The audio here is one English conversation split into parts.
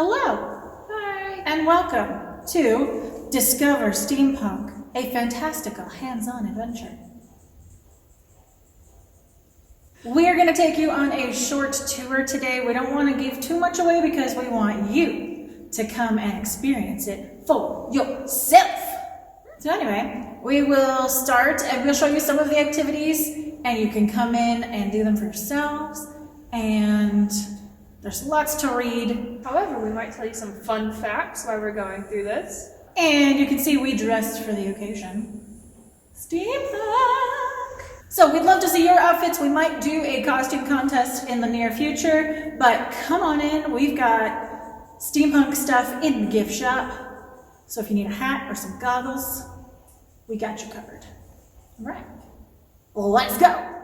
Hello, Hi. and welcome to Discover Steampunk, a fantastical hands-on adventure. We are going to take you on a short tour today. We don't want to give too much away because we want you to come and experience it for yourself. So anyway, we will start and we'll show you some of the activities and you can come in and do them for yourselves. And there's lots to read. However, we might tell you some fun facts while we're going through this. And you can see we dressed for the occasion. Steampunk! So we'd love to see your outfits. We might do a costume contest in the near future, but come on in. We've got steampunk stuff in the gift shop. So if you need a hat or some goggles, we got you covered. All right, let's go.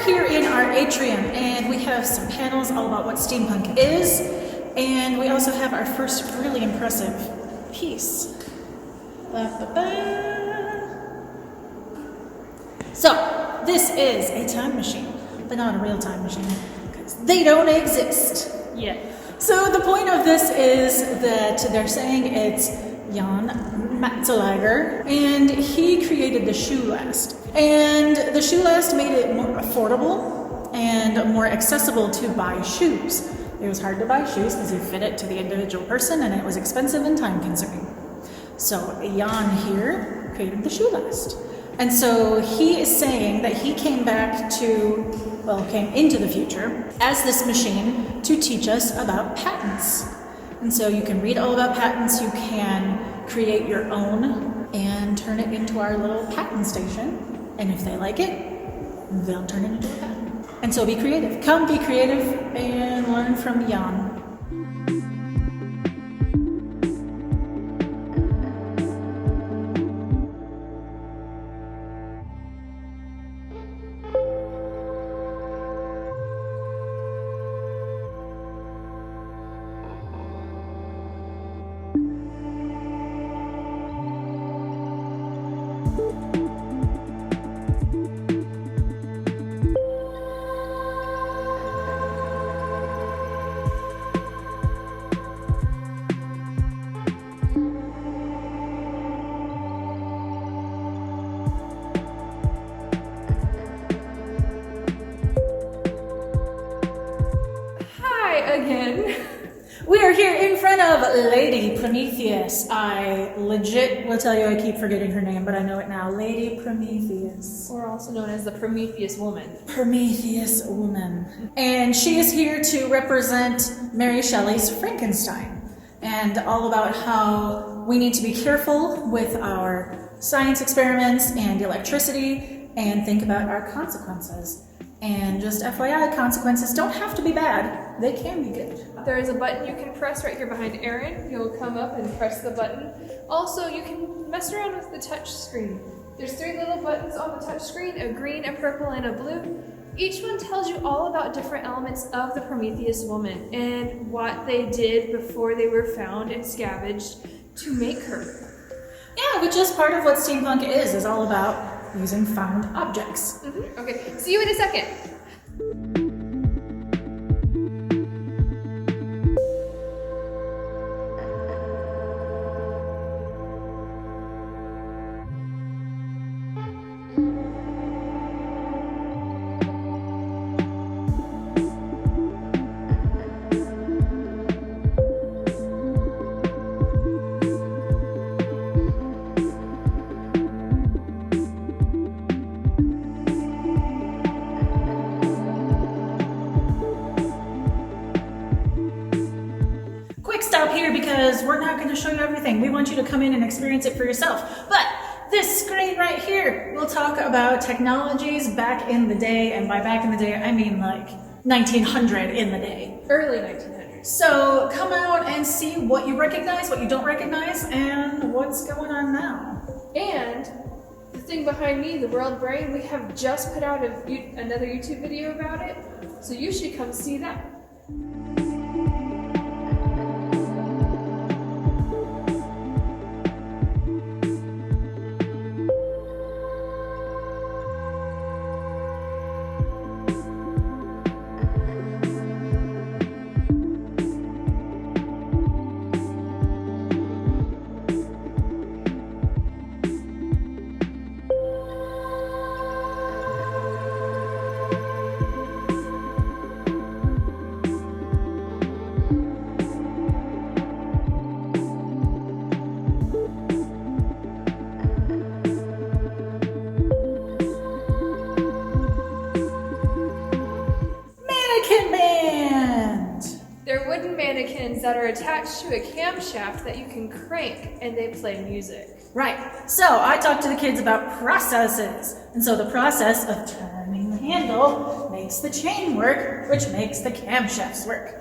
Here in our atrium, and we have some panels all about what steampunk is, and we also have our first really impressive piece. So this is a time machine, but not a real time machine because they don't exist Yeah. So the point of this is that they're saying it's Jan Matzelager, and he created the shoe last. And the shoe last made it more affordable and more accessible to buy shoes. It was hard to buy shoes because you fit it to the individual person, and it was expensive and time consuming. So Jan here created the shoe last. And so he is saying that he came into the future as this machine to teach us about patents. And so you can read all about patents, you can create your own and turn it into our little patent station. And if they like it, they'll turn it into a patent. And so be creative. Come be creative and learn from Jan. Again. We are here in front of Lady Prometheus. I legit will tell you I keep forgetting her name, but I know it now. Lady Prometheus. Or also known as the Prometheus woman. Prometheus woman. And she is here to represent Mary Shelley's Frankenstein and all about how we need to be careful with our science experiments and electricity and think about our consequences. And just FYI, consequences don't have to be bad. They can be good. There is a button you can press right here behind Erin. You'll come up and press the button. Also, you can mess around with the touch screen. There's 3 little buttons on the touch screen, a green, a purple, and a blue. Each one tells you all about different elements of the Prometheus woman and what they did before they were found and scavenged to make her. Yeah, which is part of what steampunk is all about using found objects. Okay, see you in a second. quick stop here because we're not going to show you everything. We want you to come in and experience it for yourself. But this screen right here will talk about technologies back in the day, and by back in the day, I mean like 1900 in the day. Early 1900s. So come out and see what you recognize, what you don't recognize, and what's going on now. And the thing behind me, the World Brain, we have just put out another YouTube video about it, so you should come see that. Mannequins that are attached to a camshaft that you can crank and they play music. Right. So I talked to the kids about processes. And so the process of turning the handle makes the chain work, which makes the camshafts work.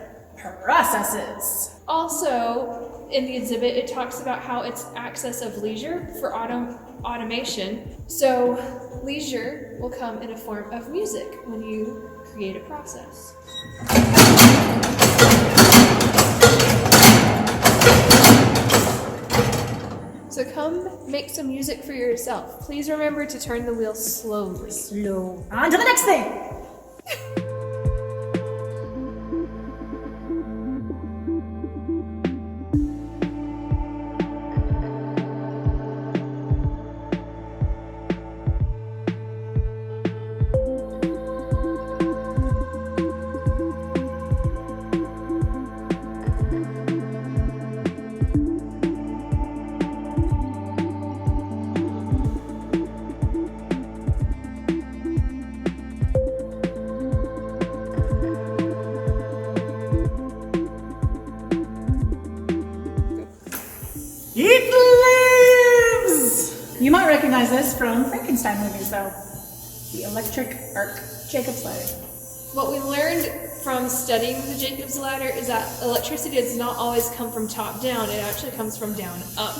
Processes. Also, in the exhibit, it talks about how it's access of leisure for automation. So leisure will come in a form of music when you create a process. So come make some music for yourself. Please remember to turn the wheel slowly. Slow. On to the next thing. Eat the leaves! You might recognize this from Frankenstein movies, though. The electric arc Jacob's ladder. What we learned from studying the Jacob's ladder is that electricity does not always come from top down, it actually comes from down up.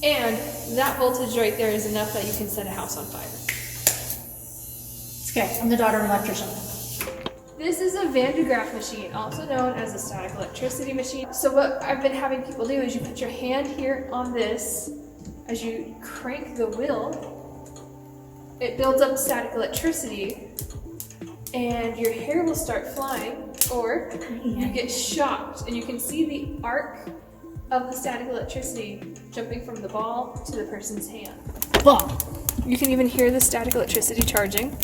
And that voltage right there is enough that you can set a house on fire. It's okay, I'm the daughter of an electrician. This is a Van de Graaff machine, also known as a static electricity machine. So what I've been having people do is you put your hand here on this. As you crank the wheel, it builds up static electricity and your hair will start flying, or you get shocked and you can see the arc of the static electricity jumping from the ball to the person's hand. Ball. You can even hear the static electricity charging.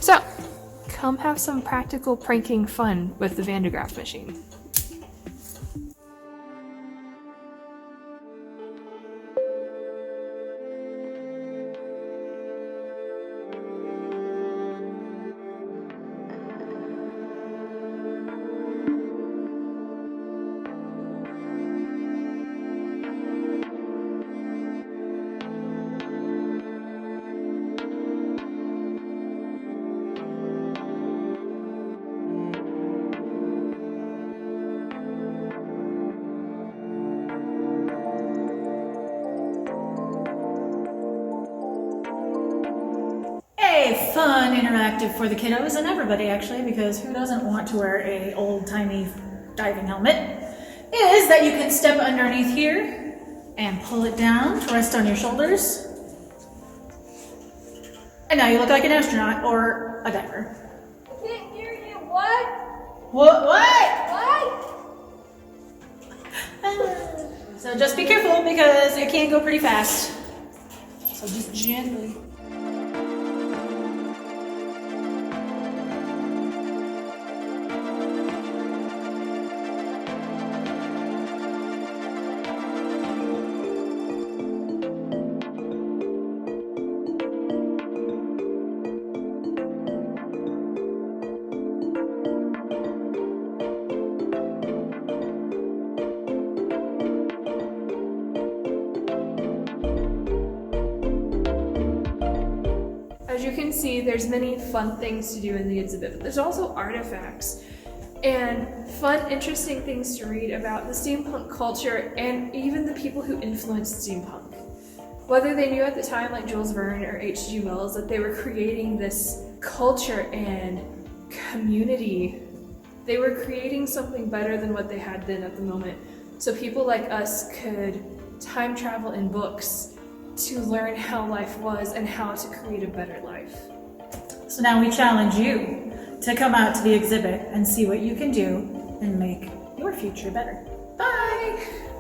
So, come have some practical pranking fun with the Van de Graaff machine. Fun, interactive for the kiddos and everybody actually, because who doesn't want to wear a old-timey diving helmet, is that you can step underneath here and pull it down to rest on your shoulders. And now you look like an astronaut or a diver. I can't hear you. What? What? So just be careful because it can go pretty fast. So just gently. can see there's many fun things to do in the exhibit, but there's also artifacts and fun, interesting things to read about the steampunk culture and even the people who influenced steampunk. Whether they knew at the time, like Jules Verne or H.G. Wells, that they were creating this culture and community, they were creating something better than what they had then at the moment. So people like us could time travel in books to learn how life was and how to create a better life. So now we challenge you to come out to the exhibit and see what you can do and make your future better. Bye!